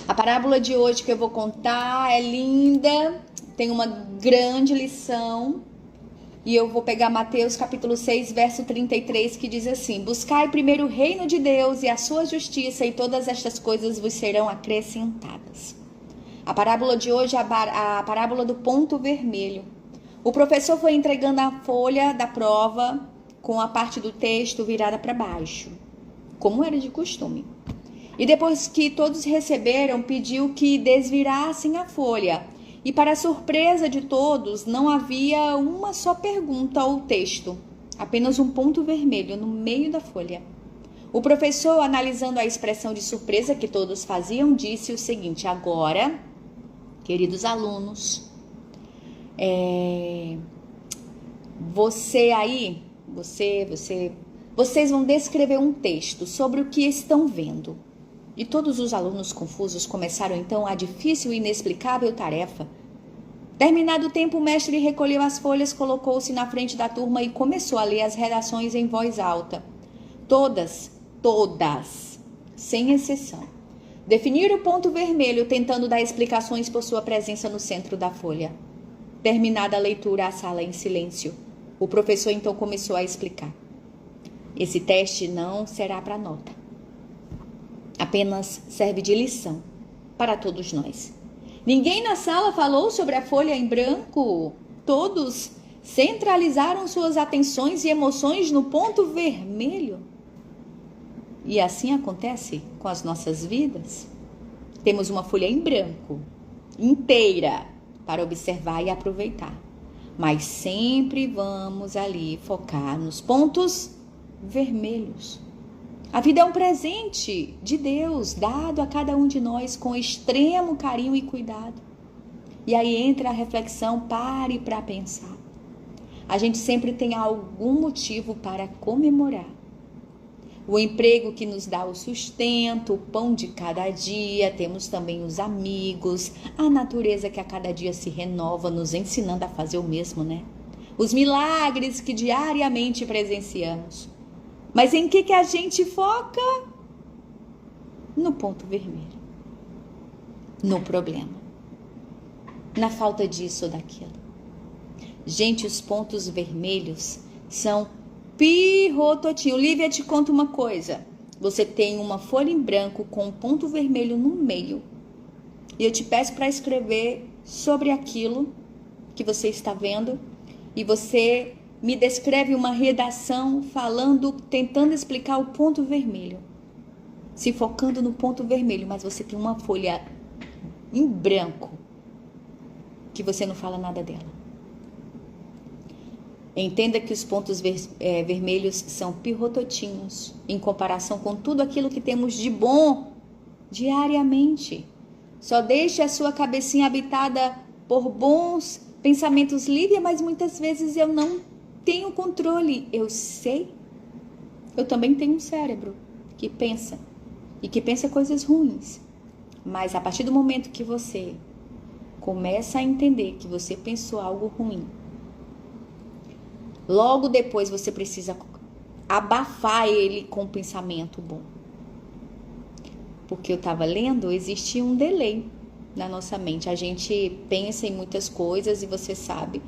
A parábola de hoje que eu vou contar é linda, tem uma grande lição. E eu vou pegar Mateus capítulo 6, verso 33, que diz assim: buscai primeiro o reino de Deus e a sua justiça, e todas estas coisas vos serão acrescentadas. A parábola de hoje é a parábola do ponto vermelho. O professor foi entregando a folha da prova com a parte do texto virada para baixo, como era de costume. E depois que todos receberam, pediu que desvirassem a folha. E para surpresa de todos, não havia uma só pergunta ou texto, apenas um ponto vermelho no meio da folha. O professor, analisando a expressão de surpresa que todos faziam, disse o seguinte: agora, queridos alunos, vocês vão descrever um texto sobre o que estão vendo. E todos os alunos confusos começaram então a difícil e inexplicável tarefa. Terminado o tempo, o mestre recolheu as folhas, colocou-se na frente da turma e começou a ler as redações em voz alta. Todas, sem exceção, definiram o ponto vermelho, tentando dar explicações por sua presença no centro da folha. Terminada a leitura, a sala em silêncio. O professor então começou a explicar. Esse teste não será para nota. Apenas serve de lição para todos nós. Ninguém na sala falou sobre a folha em branco. Todos centralizaram suas atenções e emoções no ponto vermelho. E assim acontece com as nossas vidas. Temos uma folha em branco, inteira, para observar e aproveitar. Mas sempre vamos ali focar nos pontos vermelhos. A vida é um presente de Deus, dado a cada um de nós com extremo carinho e cuidado. E aí entra a reflexão, pare para pensar. A gente sempre tem algum motivo para comemorar. O emprego que nos dá o sustento, o pão de cada dia, temos também os amigos, a natureza que a cada dia se renova, nos ensinando a fazer o mesmo, né? Os milagres que diariamente presenciamos. Mas em que a gente foca? No ponto vermelho. No problema. Na falta disso ou daquilo. Gente, os pontos vermelhos são pirrototinho. Lívia, te conta uma coisa. Você tem uma folha em branco com um ponto vermelho no meio. E eu te peço para escrever sobre aquilo que você está vendo. E você me descreve uma redação falando, tentando explicar o ponto vermelho. Se focando no ponto vermelho, mas você tem uma folha em branco que você não fala nada dela. Entenda que os pontos vermelhos são pirrototinhos em comparação com tudo aquilo que temos de bom diariamente. Só deixe a sua cabecinha habitada por bons pensamentos, Lívia, mas muitas vezes eu não tenho controle. Eu sei. Eu também tenho um cérebro que pensa. E que pensa coisas ruins. Mas a partir do momento que você começa a entender que você pensou algo ruim, logo depois você precisa abafar ele com um pensamento bom. Porque eu estava lendo, existe um delay na nossa mente. A gente pensa em muitas coisas e você sabe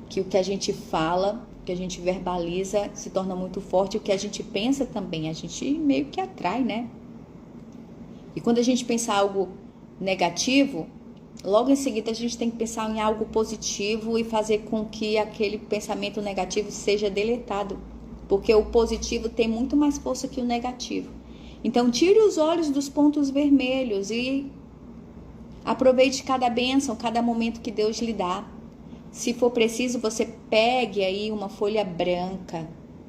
que o que a gente fala, o que a gente verbaliza se torna muito forte. O que a gente pensa também, a gente meio que atrai, né? E quando a gente pensa algo negativo, logo em seguida a gente tem que pensar em algo positivo e fazer com que aquele pensamento negativo seja deletado. Porque o positivo tem muito mais força que o negativo. Então tire os olhos dos pontos vermelhos e aproveite cada bênção, cada momento que Deus lhe dá. Se for preciso, você pegue aí uma folha branca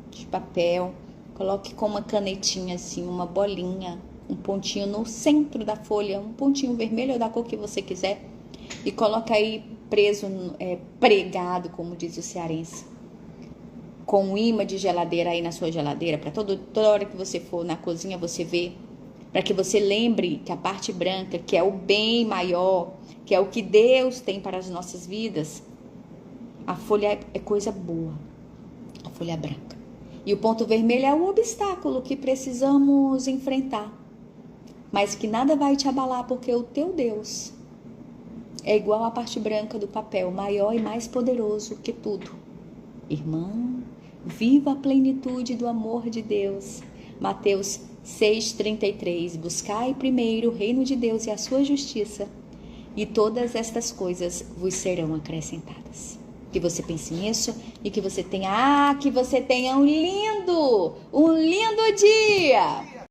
de papel, coloque com uma canetinha assim, uma bolinha, um pontinho no centro da folha, um pontinho vermelho ou da cor que você quiser, e coloque aí preso, pregado, como diz o cearense, com um imã de geladeira aí na sua geladeira, para toda hora que você for na cozinha você vê, para que você lembre que a parte branca, que é o bem maior, que é o que Deus tem para as nossas vidas, a folha é coisa boa, a folha branca. E o ponto vermelho é o obstáculo que precisamos enfrentar. mas que nada vai te abalar, porque o teu Deus é igual à parte branca do papel, maior e mais poderoso que tudo. Irmão, viva a plenitude do amor de Deus. Mateus 6,33. Buscai primeiro o reino de Deus e a sua justiça, e todas estas coisas vos serão acrescentadas. Que você pense nisso e que você tenha um lindo dia!